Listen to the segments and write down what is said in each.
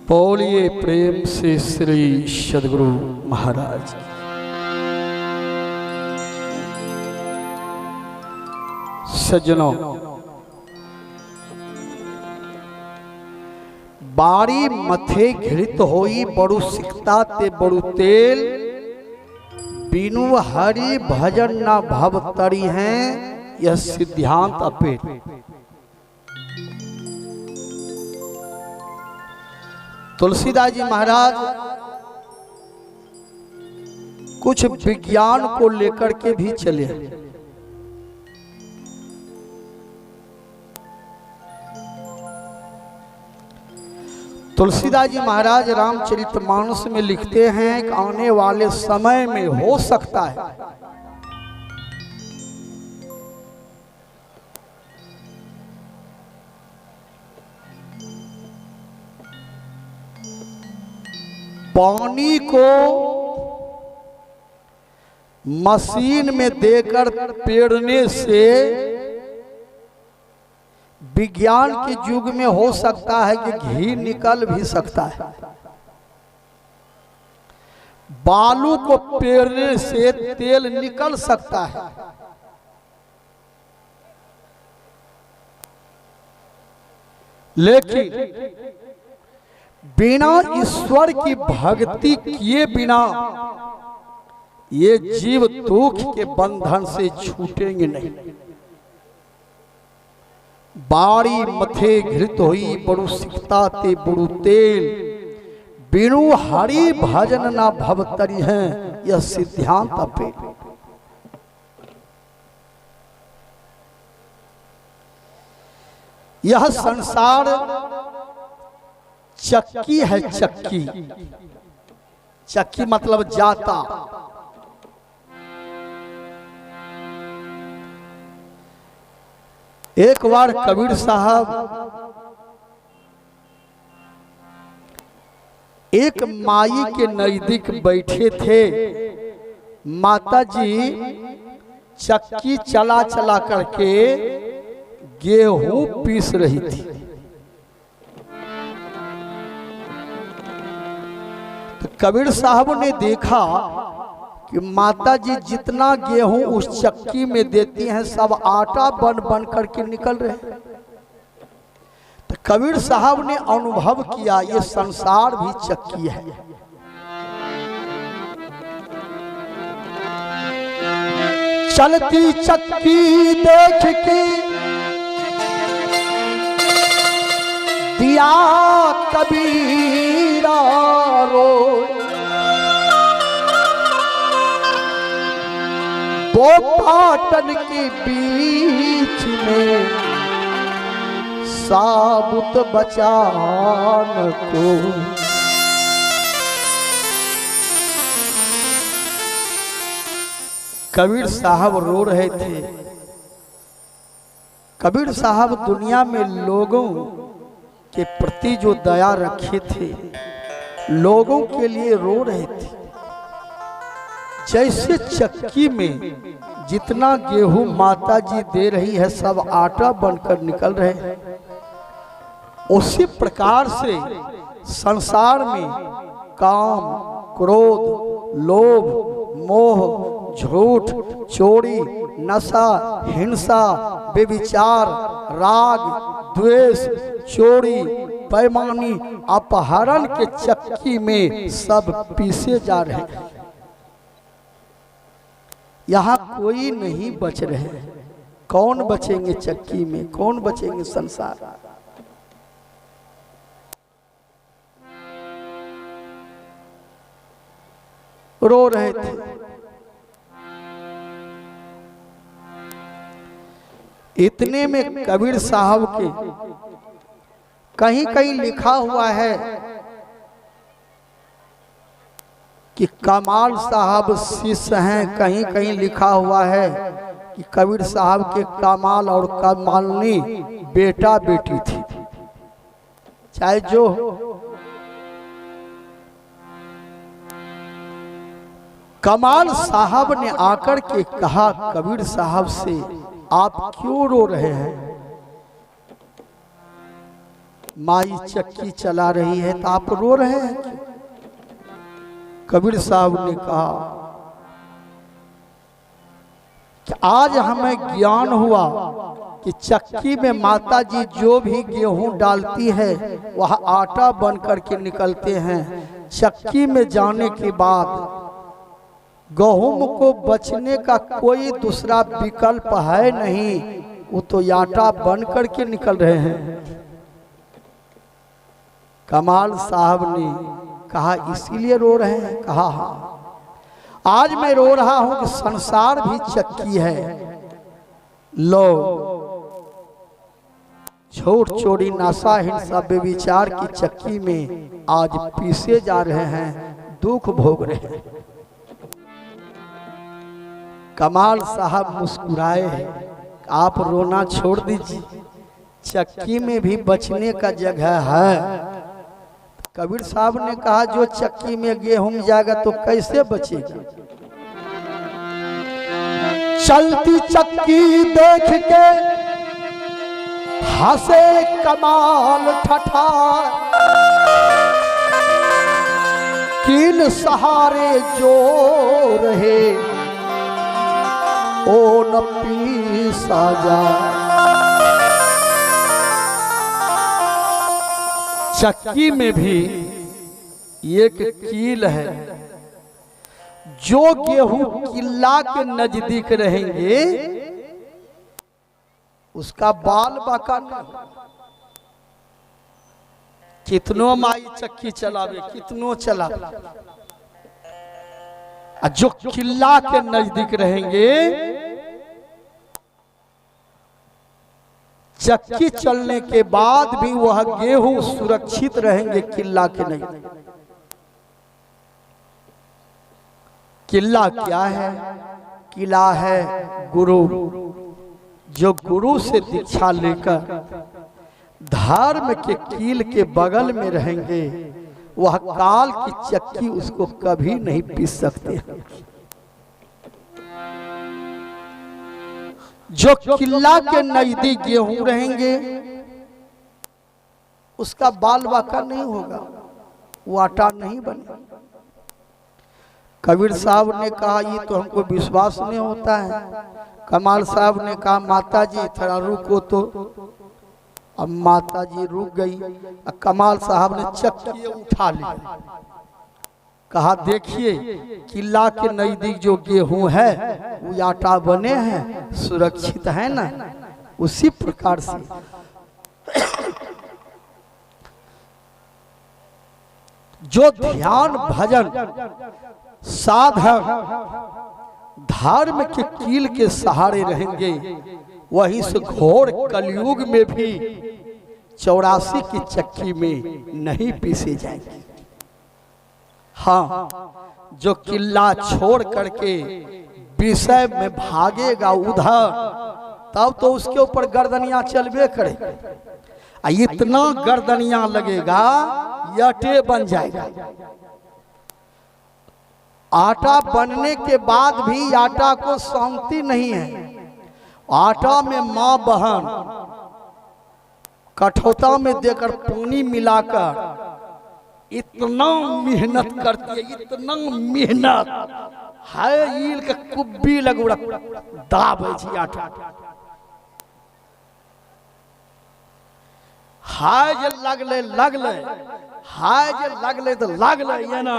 बोलिए प्रेम से श्री सद्गुरु महाराज। सज्जनों, बारी मथे घृत होई बड़ू सिकता ते बड़ू तेल, बिनु हरि भजन न भव तरी हैं, यह सिद्धांत अपेट। तुलसीदास जी महाराज कुछ विज्ञान को लेकर के भी चले। तुलसीदास जी महाराज रामचरितमानस में लिखते हैं कि आने वाले समय में हो सकता है पानी को मशीन में देकर पेड़ने से विज्ञान के युग में हो सकता है कि घी निकल भी सकता है। बालू को पेड़ने से तेल निकल सकता है। लेकिन बिना ईश्वर की भक्ति किए बिना ये जीव दुख के बंधन से छूटेंगे नहीं। बारी मथे घृत होई बड़ू सिकता ते बड़ू तेल, बिनु हरि भजन ना भवतरी हैं, यह सिद्धांत अपेट। यह संसार चक्की है। चक्की चक्की मतलब जाता। एक बार कबीर साहब एक माई के नजदीक बैठे थे। माता जी चक्की चला चला करके गेहूं पीस रही थी। तो कबीर साहब ने देखा कि माता जी जितना गेहूं उस चक्की में देती हैं सब आटा बन बन करके निकल रहे हैं। तो कबीर साहब ने अनुभव किया ये संसार भी चक्की है। चलती चक्की देख के दिया कबीरा रो, वो पाटन के बीच में साबुत बचान को। कबीर साहब रो रहे थे। कबीर साहब दुनिया में लोगों के प्रति जो दया रखे थे, लोगों के लिए रो रहे थे। जैसे चक्की में जितना गेहूं माता जी दे रही है सब आटा बनकर निकल रहे हैं, उसी प्रकार से संसार में काम, क्रोध, लोभ, मोह, झूठ, चोरी, नशा, हिंसा, बेविचार, राग, द्वेष, चोरी, बेईमानी, अपहरण के चक्की में सब पीसे जा रहे हैं। यहाँ कोई नहीं बच रहे। कौन बचेंगे चक्की में? कौन बचेंगे संसार? रो रहे थे। इतने में कबीर साहब के कहीं कहीं लिखा हुआ है कि कमाल साहब शिष्य हैं, कहीं कहीं लिखा हुआ है कि कबीर साहब के कमाल और कमालनी बेटा बेटी थी। चाहे जो कमाल साहब ने आकर के कहा कबीर साहब से, आप क्यों रो रहे हैं? माई चक्की चला रही है तो आप रो रहे हैं क्यों? कबीर साहब ने कहा कि आज हमें ज्ञान हुआ कि चक्की में माता जी जो भी गेहूं डालती है वह आटा बन करके निकलते हैं। चक्की में जाने के बाद गेहूं को बचने का कोई दूसरा विकल्प है नहीं, वो तो आटा बन करके निकल रहे हैं। कमाल साहब ने कहा इसीलिए रो रहे हैं? कहा हाँ, आज मैं रो रहा हूं कि संसार भी चक्की है। लो छोट चोरी नशा हिंसा बेविचार की चक्की में आज पीसे जा रहे हैं, दुख भोग रहे हैं। कमाल साहब मुस्कुराए हैं, आप रोना छोड़ दीजिए, चक्की में भी बचने का जगह है। कबीर साहब ने कहा जो चक्की में गेहूं जाएगा तो कैसे बचेगा? चलती चक्की देख के हंसे कमाल ठठार, किन सहारे जो रहे ओ न पीसा जा। चक्की में भी एक कील है, जो गेहूं किल्ला के नजदीक रहेंगे उसका बाल बाका नहीं। कितनो माई चक्की चलावे, कितनो चलावे, जो किल्ला के नजदीक रहेंगे चक्की चलने के बाद भी वह गेहूं सुरक्षित रहेंगे किल्ला के नहीं। किल्ला क्या है? किला है गुरु। जो गुरु से दीक्षा लेकर धर्म के कील के बगल में रहेंगे वह काल की चक्की उसको कभी नहीं पीस सकते। जो किल्ला के नजदीक गेहूं रहेंगे उसका बाल बाका नहीं होगा, वो आटा नहीं बनेगा। कबीर साहब ने कहा ये तो हमको विश्वास नहीं होता है। कमाल साहब ने कहा माता जी थोड़ा रुको तो। अब माता जी रुक गई। कमाल साहब ने चक्की उठा ली, कहा देखिए किला के नजदीक जो गेहूं है वो आटा बने हैं, सुरक्षित है ना। उसी प्रकार से जो ध्यान भजन साधक धर्म के कील के सहारे रहेंगे वहीं से घोर कलयुग में भी 84 की चक्की में नहीं पीसे जाएंगे। हाँ, जो किला छोड़ करके विषय में भागेगा उधर तब तो उसके ऊपर गर्दनियां चलबे करे। इतना गर्दनियां लगेगा यटे बन जाएगा। आटा बनने के बाद भी आटा को शांति नहीं है। आटा में माँ बहन कठौता में देकर पानी मिलाकर इतना मेहनत करती है, इतना मेहनत है, ईल के कुब्बी लगुड़ा दाबे छी आटा। हाय जे लगले लगले, हाय जे लगले तो लगले ये ना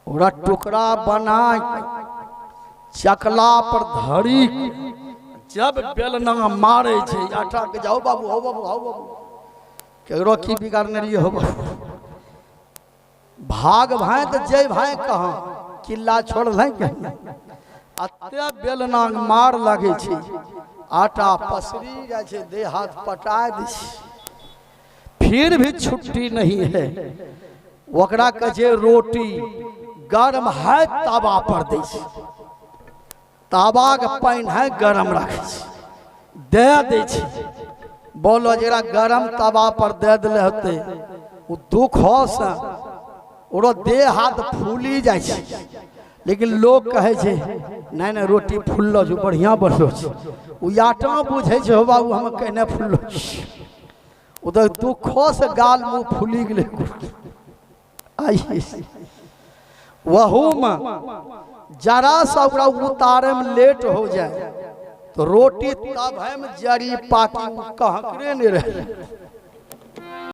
ओरा टुकड़ा बना चकला पर धरी जब बेलना मारे छे आटा के जाओ बाबू हो बाबू हो बाबू केरो की बिगाड़ने रही हो बाबू। भाग भाई तो जय भाई कहाँ किला छोड़ दें अत्या बेलना मार लगे छे आटा पसरी जाए छे दे हाथ पटा दी फिर भी छुट्टी नहीं है। ओकरा कहे रोटी गरम है तावा पर दे तावा के पानी है गरम रखे दे दे बोलो जरा गरम तवा पर दे दिले होते वो दुख हो से ओरो देह हाथ फूली जाए छे। लेकिन लोग कहे छे नहीं नहीं रोटी फूललो जो बढ़िया बनलो छे। वो आटा बुझे छे हो बाबू हम कहने फूललो उधर दुखों से गाल मुंह फूली गए। आइए वहू में जरा सा उतारे में लेट हो जाए तो रोटी तब है जरी पाकी कहकरे नहीं रहे।